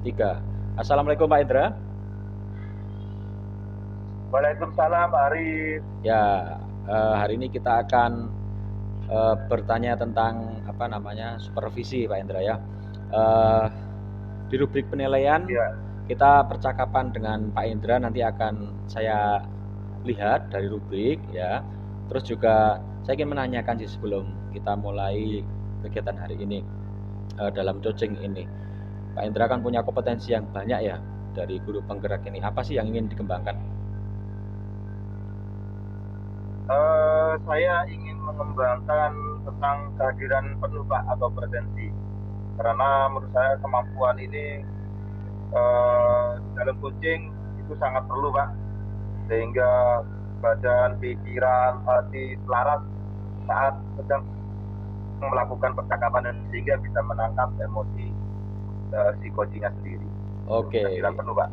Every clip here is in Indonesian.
Tiga. Assalamualaikum Pak Indra. Waalaikumsalam, Arif. Ya, hari ini kita akan bertanya tentang apa namanya supervisi Pak Indra ya. Eh, di rubrik penilaian Ya, kita percakapan dengan Pak Indra nanti akan saya lihat dari rubrik ya. Terus juga saya ingin menanyakan sih sebelum kita mulai kegiatan hari ini dalam coaching ini. Pak Indra kan punya kompetensi yang banyak ya dari guru penggerak ini. Apa sih yang ingin dikembangkan? saya ingin mengembangkan tentang kehadiran penuh Pak atau presensi. Karena menurut saya kemampuan ini dalam coaching itu sangat perlu Pak. Sehingga badan, pikiran, hati selaras saat sedang melakukan percakapan dan sehingga bisa menangkap emosi si coachingnya sendiri. Oke. Kehadiran penuh Pak.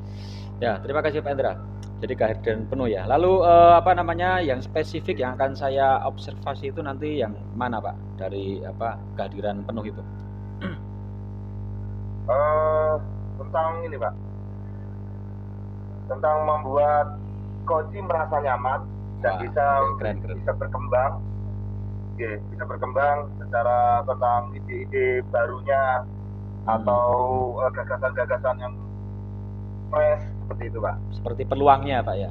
Ya, terima kasih Pak Indra. Jadi kehadiran penuh ya. Lalu apa namanya yang spesifik yang akan saya observasi itu nanti yang mana Pak dari apa kehadiran penuh itu? Tentang ini Pak, tentang membuat coach merasa nyaman dan Wah, bisa keren. bisa berkembang, bisa berkembang secara tentang ide-ide barunya atau gagasan-gagasan yang fresh seperti itu Pak. Seperti peluangnya Pak ya.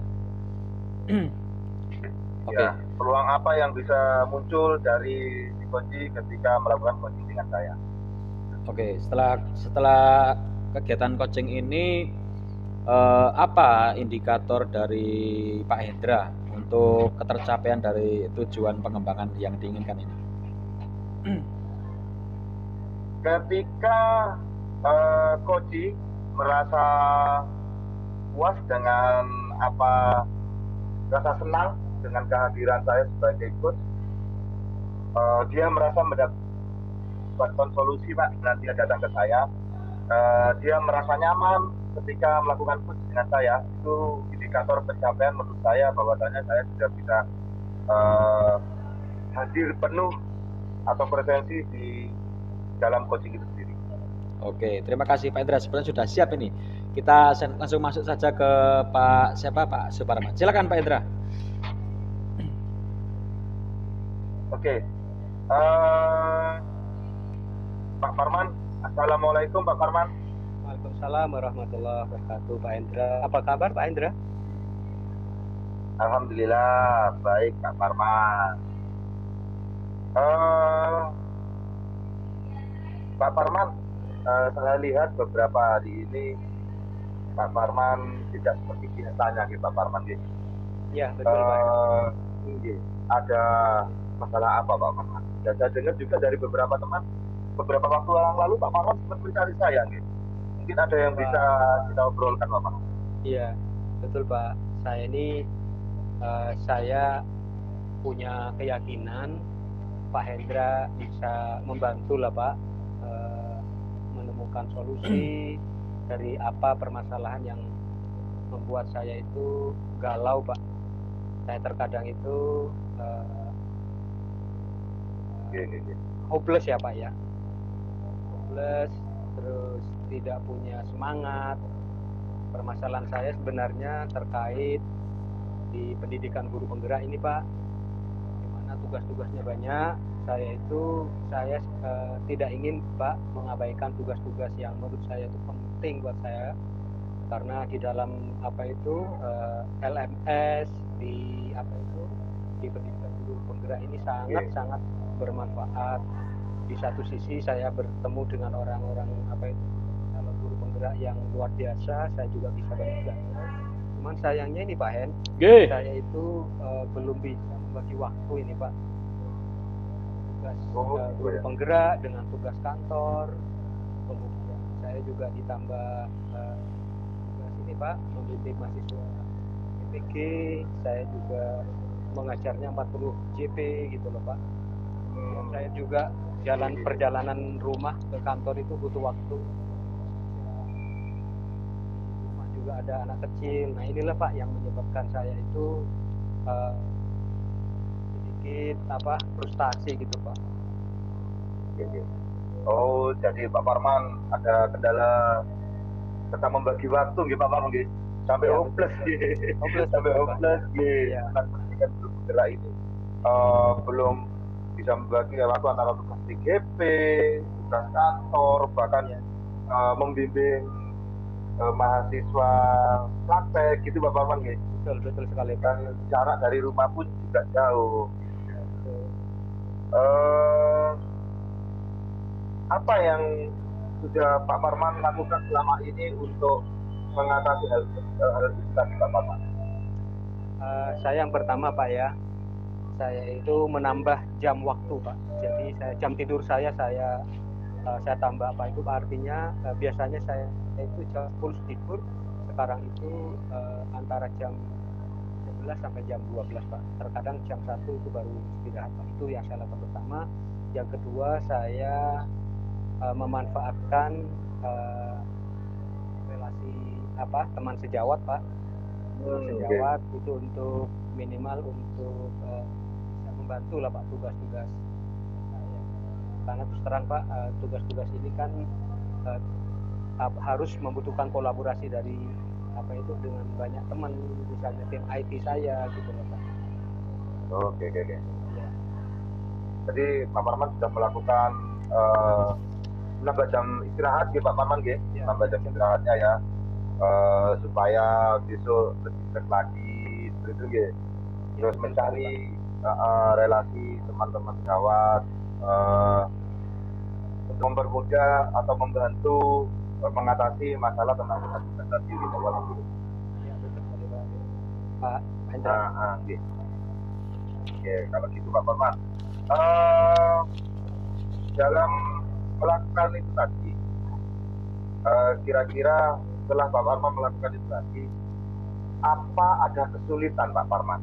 Oke. Ya, peluang apa yang bisa muncul dari si coach ketika melakukan coaching dengan saya? Oke, setelah kegiatan coaching ini apa indikator dari Pak Hendra untuk ketercapaian dari tujuan pengembangan yang diinginkan ini? Ketika coach merasa puas dengan apa, rasa senang dengan kehadiran saya sebagai coach, dia merasa mendapatkan solusi Pak dengan dia datang ke saya. Dia merasa nyaman ketika melakukan coach dengan saya. Itu indikator pencapaian menurut saya bahwasanya saya sudah bisa hadir penuh atau presensi di dalam coaching itu sendiri. Oke, terima kasih Pak Indra. Sebenarnya sudah siap ini. Kita langsung masuk saja ke Pak siapa Pak Suparman. Silakan Pak Indra. Oke, Pak Parman. Assalamualaikum Pak Parman. Waalaikumsalam warahmatullahi wabarakatuh Pak Indra. Apa kabar Pak Indra? Alhamdulillah baik Pak Parman. Pak Parman, saya lihat beberapa hari ini Pak Parman tidak seperti biasanya gitu Pak Parman gitu. Ya betul Pak. Ada masalah apa Pak Parman? Dan saya dengar juga dari beberapa teman beberapa waktu yang lalu Pak Parman sempat mencari saya gitu. Mungkin ada yang bisa kita obrolkan Pak Parman. Iya betul Pak. Saya ini saya punya keyakinan Pak Hendra bisa membantu lah Pak menemukan solusi dari apa permasalahan yang membuat saya itu galau Pak. Saya terkadang itu hopeless ya Pak ya. Hopeless, terus tidak punya semangat. Permasalahan saya sebenarnya terkait di pendidikan guru penggerak ini Pak, dimana tugas-tugasnya banyak. Saya tidak ingin Pak mengabaikan tugas-tugas yang menurut saya itu penting buat saya, karena di dalam LMS di pendidikan guru penggerak ini sangat bermanfaat. Di satu sisi saya bertemu dengan orang-orang kalau guru penggerak yang luar biasa, saya juga bisa banyak belajar. Cuman sayangnya ini Pak Hen, saya itu belum bisa membagi waktu ini Pak. Tugas guru penggerak dengan tugas kantor, kemudian saya juga ditambah tugas ini Pak, membimbing mahasiswa IPG, saya juga mengajarnya 40 JP gitu loh Pak. Saya juga perjalanan rumah ke kantor itu butuh waktu. Di rumah juga ada anak kecil. Nah inilah Pak yang menyebabkan saya itu sedikit frustasi gitu Pak. Oh, jadi Pak Parman ada kendala tetap membagi waktu nggih Pak Parman nggih. Sampai Iya, hopeless betul. nggih. Hopeless, Sampai betul, Pak. hopeless nggih Iya. tentang pendidikan guru penggerak ini. Belum bisa membagi waktu antara tugas TGP, tugas kantor, bahkan Iya, membimbing mahasiswa praktek gitu Pak Parman nggih. betul sekali, Pak. Dan jarak dari rumah pun juga jauh. Iya, betul. Eh, apa yang sudah Pak Parman lakukan selama ini untuk mengatasi hal itu tadi Pak Parman? Saya yang pertama Pak ya, saya itu menambah jam waktu Pak. Jadi jam tidur saya tambah apa itu artinya biasanya saya itu jam 10 tidur, sekarang itu antara jam 11 sampai jam 12 Pak. Terkadang jam 1 itu baru istirahat Pak. Itu yang saya lakukan pertama. Yang kedua saya memanfaatkan relasi teman sejawat Pak. Sejawat itu untuk minimal untuk bisa membantu lah Pak tugas-tugas saya. Karena terus terang Pak tugas-tugas ini kan harus membutuhkan kolaborasi dari itu dengan banyak teman, misalnya tim IT saya gitu loh Pak. Oke. Ya. Jadi Pak Parman sudah melakukan menambah jam istirahat gitu Pak Parman gitu, Ya. menambah jam istirahatnya ya. Supaya besok lebih fresh lagi seperti itu ya. Terus mencari relasi teman-teman sejawat untuk mempermudah atau membantu mengatasi masalah tentang tugas tadi gitu Pak Parman. Iya betul sekali Pak Hendra. Oke, kalau gitu Pak Parman dalam melakukan itu tadi kira-kira setelah Pak Parman melakukan itu tadi, apa ada kesulitan Pak Parman?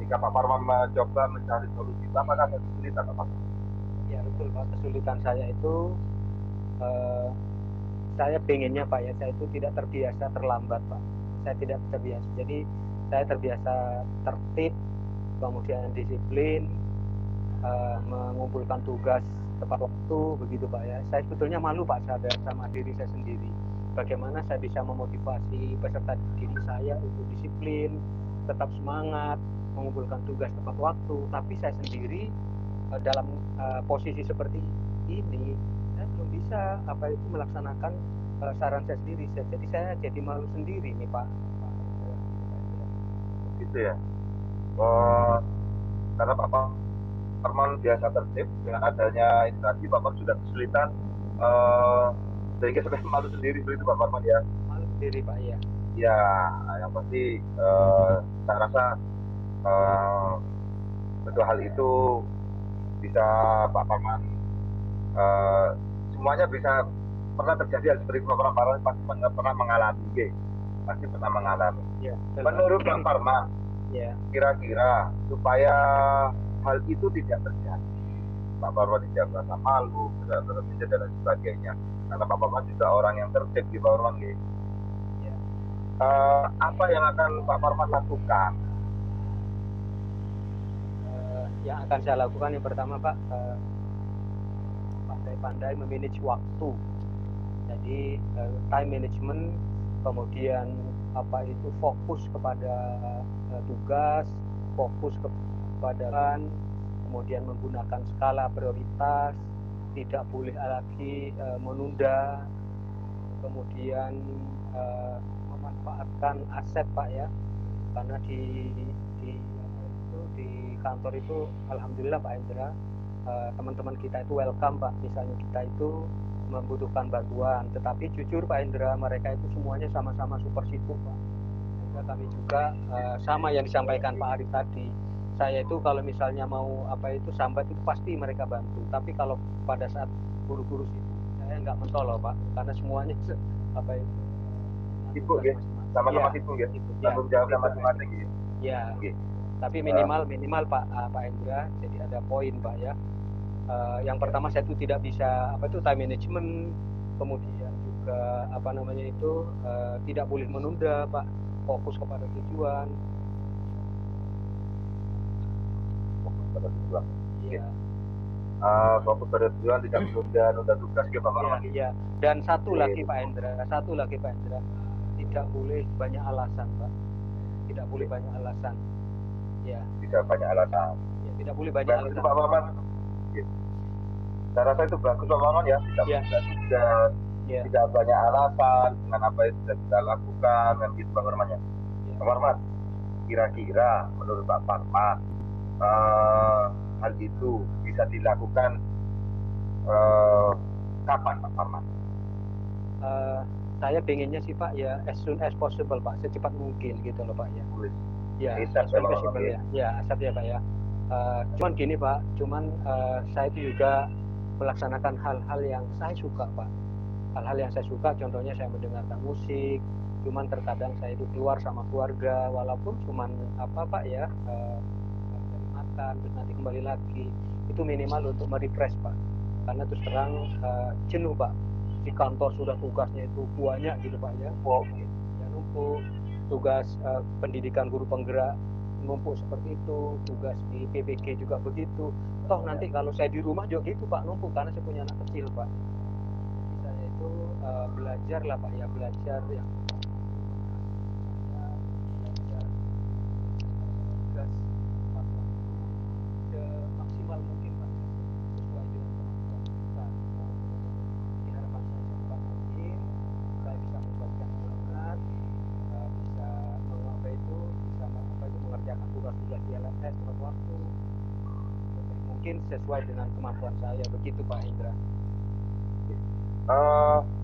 Jika Pak Parman mencoba mencari solusi, apakah ada kesulitan Pak Parman? Ya betul Pak, kesulitan saya itu saya pengennya Pak ya, saya itu tidak terbiasa terlambat Pak. Saya tidak terbiasa, jadi saya terbiasa tertib, kemudian disiplin, mengumpulkan tugas tepat waktu begitu Pak ya. Saya sebetulnya malu Pak sadar sama diri saya sendiri. Bagaimana saya bisa memotivasi peserta didik saya untuk disiplin, tetap semangat, mengumpulkan tugas tepat waktu. Tapi saya sendiri dalam posisi seperti ini, saya belum bisa melaksanakan saran saya sendiri. Jadi saya jadi malu sendiri nih Pak. Gitu ya. Karena Pak Parman biasa tertib, dengan adanya ini tadi Pak Parman sudah kesulitan sehingga sampai malu sendiri begitu Pak Parman ya. Malu sendiri Pak ya. Ya, yang pasti saya rasa betul hal itu bisa Pak Parman semuanya bisa pernah terjadi hal seperti itu Pak Parman pasti pernah mengalami, pasti pernah mengalami. Ya, menurut Pak Parman, ya. Kira-kira supaya hal itu tidak terjadi, Pak Parman tidak merasa malu, tidak terjadi dan sebagainya. Karena Pak Parman juga orang yang tertib di Pak Parman, Ya. Apa yang akan Pak Parman lakukan? Yang akan saya lakukan yang pertama Pak, pandai-pandai memanage waktu. Jadi time management, kemudian fokus kepada tugas, fokus kepada kemudian menggunakan skala prioritas, tidak boleh lagi menunda, kemudian memanfaatkan aset Pak ya, karena di kantor itu alhamdulillah Pak Hendra, teman-teman kita itu welcome Pak. Misalnya kita itu membutuhkan bantuan, tetapi jujur Pak Hendra, mereka itu semuanya sama-sama super sibuk Pak. Sehingga kami juga sama yang disampaikan Pak Arif tadi, saya itu kalau misalnya mau sambat itu pasti mereka bantu, tapi kalau pada saat guru-guru sibuk saya nggak mentolo Pak, karena semuanya sibuk ya, sama-sama sibuk ya, tanggung jawabnya masing-masing ya. Ya. Tapi minimal Pak Hendra, jadi ada poin Pak ya. Yang pertama saya itu tidak bisa time management, kemudian juga tidak boleh menunda Pak, fokus kepada tujuan. Fokus pada tujuan. Iya. fokus pada tujuan, tidak menunda tugas ya Pak Parman. Iya. Dan satu lagi Pak Hendra, tidak boleh banyak alasan Pak, tidak boleh banyak alasan. Ya. Tidak banyak alasan. Ya, tidak boleh banyak alasan. Itu Pak Parman. Saya rasa itu bagus Pak Parman ya, tidak tugas, tidak banyak alasan dengan apa yang sudah kita lakukan kan gitu Pak Parman ya. Pak Parman, kira-kira menurut Pak Parman hal itu bisa dilakukan kapan Pak Parman? Saya pengennya sih Pak ya as soon as possible Pak, secepat mungkin gitu loh Pak ya. Ya, as soon as possible ya. Ya, asap ya Pak ya. Cuman gini Pak, saya itu juga melaksanakan hal-hal yang saya suka Pak. Hal-hal yang saya suka, contohnya saya mendengarkan musik. Cuman terkadang saya itu keluar sama keluarga, walaupun cuman apa Pak ya, dari makan, terus nanti kembali lagi. Itu minimal untuk merefresh Pak. Karena terus terang jenuh Pak. Di kantor sudah tugasnya itu banyak gitu Pak ya. Numpuk. Tugas pendidikan guru penggerak numpuk seperti itu, tugas di PPG juga begitu. Toh nanti kalau saya di rumah juga gitu Pak, numpuk karena saya punya anak kecil Pak. Jadi saya itu belajar lah Pak ya, belajar yang tugas maksimal mungkin Pak, sesuai dengan kemampuan kita. Jadi harapan saya secepat mungkin saya bisa membuatkan semangat, bisa mengerjakan tugas-tugas di LMS tepat waktu, mungkin sesuai dengan kemampuan saya, begitu Pak Indra.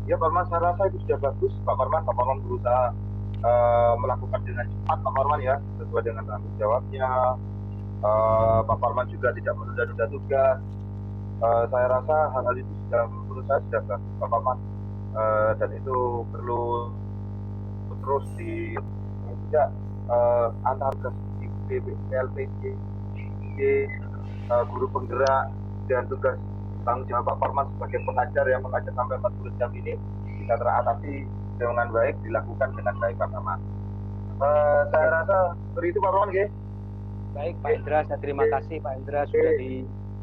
Ya Pak Parman, saya rasa itu sudah bagus Pak Parman berusaha melakukan dengan cepat Pak Parman ya, sesuai dengan tanggung jawabnya. Pak Parman juga tidak menunda-nunda tugas. Saya rasa hal-hal itu menurut saya sudah bagus Pak Parman, dan itu perlu terus juga antar di PLPJ, guru penggerak dan tugas tanggung jawab Pak Parman sebagai pengajar yang mengajar sampai 40 jam ini bisa teratasi dengan baik, dilakukan dengan baik Pak Parman. Saya rasa seperti itu Pak Parman. Baik Pak Indra, saya terima kasih Pak Indra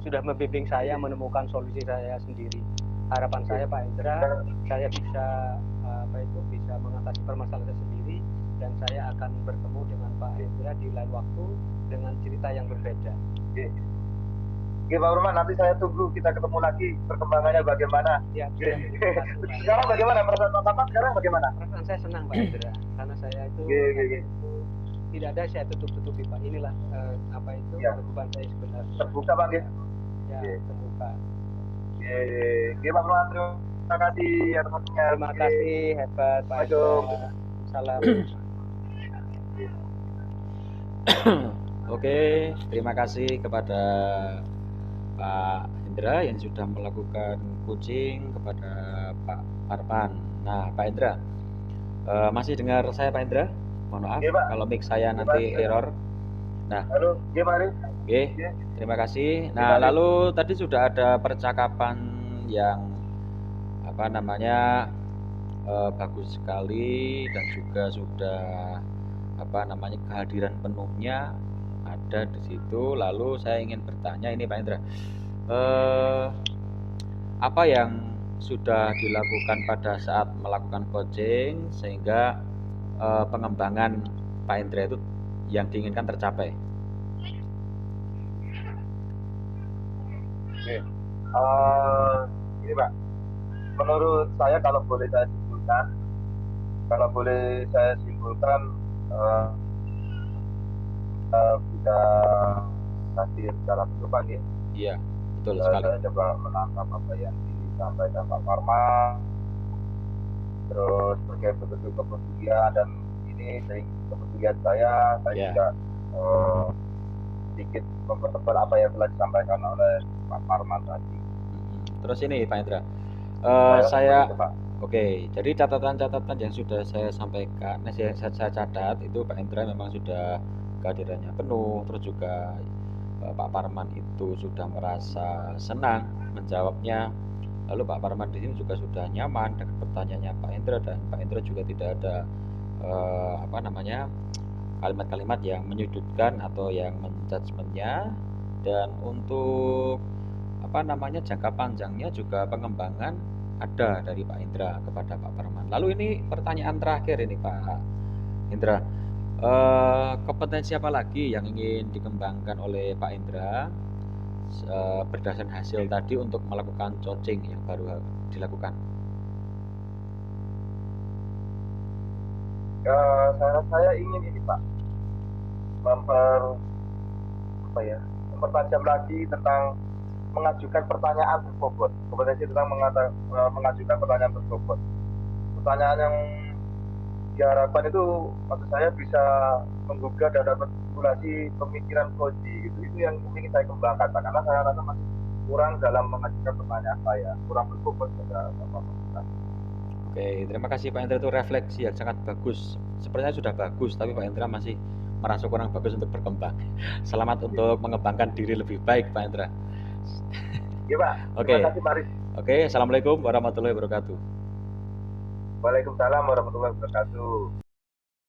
sudah membimbing saya menemukan solusi saya sendiri. Harapan saya Pak Indra, saya bisa mengatasi permasalahan saya sendiri, dan saya akan bertemu dengan Pak Indra di lain waktu dengan cerita yang berbeda. Oke Pak Parman, nanti saya tunggu kita ketemu lagi perkembangannya bagaimana. Ya, sekarang bagaimana perasaan Pak Parman sekarang bagaimana? Perasaan saya senang Pak Indra, karena saya itu tidak ada saya tutup-tutupi Pak. Inilah kehidupan saya sebenarnya. Terbuka Pak ya. Terbuka. Oke Pak Parman, terima kasih atas waktunya. Terima kasih, hebat Pak Indra. Salam. Oke, terima kasih kepada Pak Indra yang sudah melakukan coaching kepada Pak Parman. Nah, Pak Indra, masih dengar saya Pak Indra? Mohon maaf kalau mic saya nanti error. Nah, halo, gimana? Oke, terima kasih. Nah, lalu tadi sudah ada percakapan yang bagus sekali, dan juga sudah kehadiran penuhnya ada di situ. Lalu saya ingin bertanya ini Pak Indra, apa yang sudah dilakukan pada saat melakukan coaching sehingga pengembangan Pak Indra itu yang diinginkan tercapai? Oke, ini Pak, menurut saya kalau boleh saya simpulkan, bisa hadir secara keseluruhan ya. Iya, betul sekali. Saya coba menangkap apa yang disampaikan Pak Parman, terus terkait bentuk kepedulian, dan ini kepedulian saya juga sedikit mempertebal apa yang telah disampaikan oleh Pak Parman tadi. Terus ini Pak Indra, jadi catatan-catatan yang sudah saya sampaikan, saya catat itu Pak Indra memang sudah kehadirannya penuh, terus juga Pak Parman itu sudah merasa senang menjawabnya. Lalu Pak Parman di sini juga sudah nyaman dengan pertanyaannya Pak Indra, dan Pak Indra juga tidak ada kalimat-kalimat yang menyudutkan atau yang menjudgementnya. Dan untuk apa namanya, jangka panjangnya juga pengembangan ada dari Pak Indra kepada Pak Parman. Lalu ini pertanyaan terakhir ini Pak Indra, kompetensi apa lagi yang ingin dikembangkan oleh Pak Indra berdasarkan hasil tadi untuk melakukan coaching yang baru dilakukan? Saya ingin ini Pak, mempertajam lagi tentang mengajukan pertanyaan berbobot, kompetensi tentang mengajukan pertanyaan berbobot. Pertanyaan yang diharapkan itu maksud saya bisa menggugah dan dapat stimulasi pemikiran koji gitu. Itu yang ingin saya kembangkan Pak, karena saya rasa masih kurang dalam mengajukan pertanyaan saya, kurang berbobot pada Bapak. Oke, terima kasih Pak Indra, itu refleksi yang sangat bagus. Sepertinya sudah bagus, tapi Pak Indra masih merasa kurang bagus untuk berkembang. Selamat untuk mengembangkan diri lebih baik Pak Indra. Iya Pak. Oke. Terima kasih Maris. Oke, assalamualaikum warahmatullahi wabarakatuh. Waalaikumsalam warahmatullahi wabarakatuh.